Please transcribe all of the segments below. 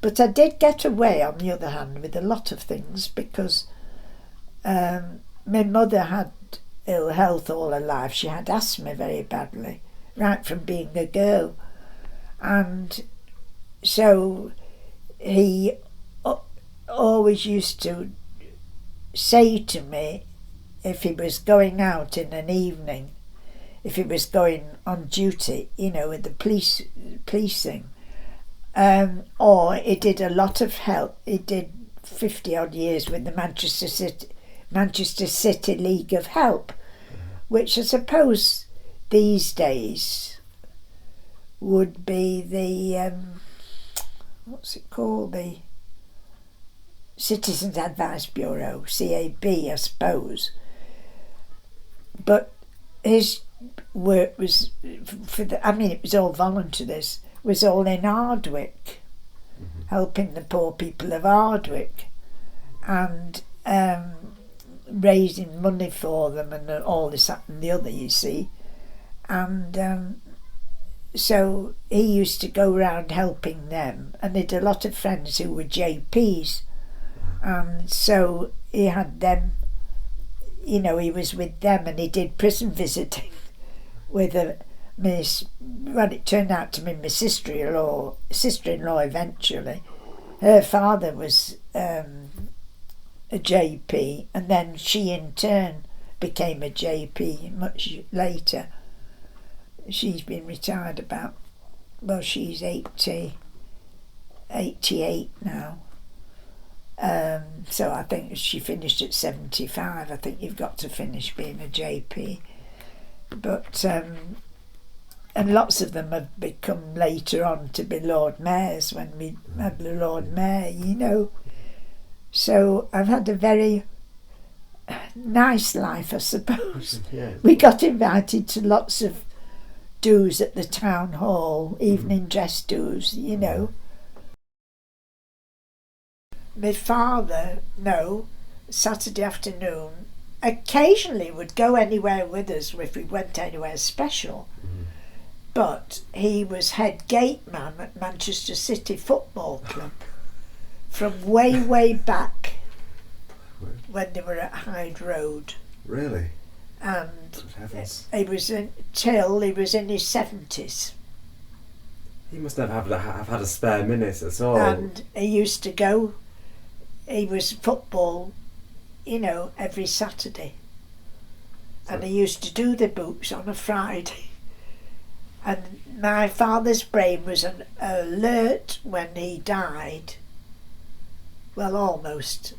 But I did get away, on the other hand, with a lot of things because my mother had ill health all her life. She had asthma very badly, right from being a girl. And so he always used to say to me, if he was going out in an evening, if he was going on duty, with the policing, or he did a lot of help. He did 50 odd years with the Manchester City League of Help, which I suppose these days would be the what's it called, the Citizens Advice Bureau, CAB, I suppose. But his work was it was all voluntary. This was all in Hardwick, helping the poor people of Hardwick, and raising money for them and all this, that and the other, you see. And so he used to go round helping them, and he had a lot of friends who were JPs, and so he had them, he was with them, and he did prison visiting with it turned out to be my sister-in-law eventually. Her father was a JP, and then she in turn became a JP much later. She's been retired she's 88 now. So I think she finished at 75. I think you've got to finish being a JP. But and lots of them have become later on to be Lord Mayors when we had the Lord Mayor, So I've had a very nice life, I suppose. Yeah. We got invited to lots of do's at the town hall, evening dress do's, My father, Saturday afternoon, occasionally would go anywhere with us if we went anywhere special. But he was head gateman at Manchester City Football Club from way back when they were at Hyde Road. Really? And he was until he was in his 70s. He must have had a spare minute at all. And he used to go. He was football, every Saturday. And he used to do the boots on a Friday. And my father's brain was alert when he died. Well, almost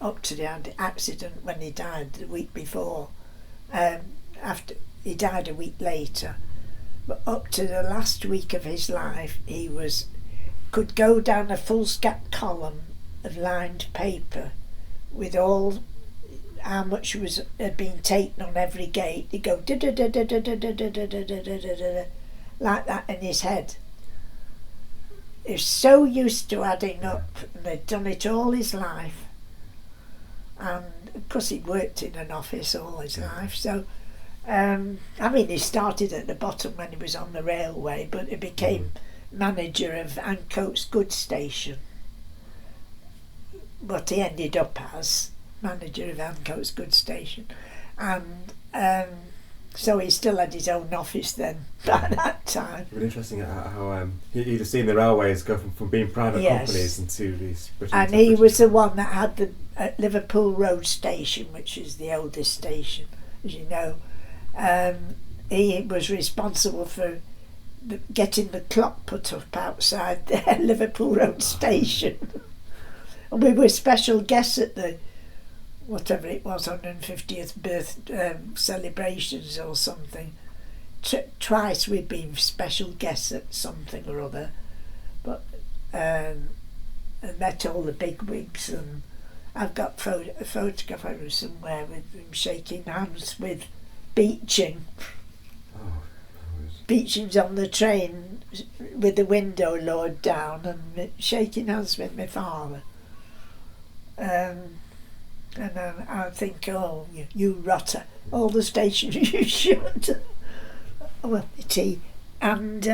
up to the accident when he died the week before. After he died a week later, but up to the last week of his life, he could go down a foolscap column of lined paper with all how much had been taken on every gate. He'd go like that in his head. He's so used to adding up, and he'd done it all his life. And of course he'd worked in an office all his life, so he started at the bottom when he was on the railway, but he became manager of Ancoats Goods Station. What he ended up as manager of Ancoats Goods Station, and so he still had his own office then by that time. Really interesting how he'd have seen the railways go from being private companies into these British. And he was the one that had the Liverpool Road station, which is the oldest station, as you know. He was responsible for getting the clock put up outside the Liverpool Road station. And we were special guests at the whatever it was, 150th birth celebrations or something. Twice we'd been special guests at something or other, but and met all the big wigs, and I've got a photograph of him somewhere with him shaking hands with Beeching. Beeching's on the train with the window lowered down and shaking hands with my father. And I think, you rotter, all the stations you should. Well, and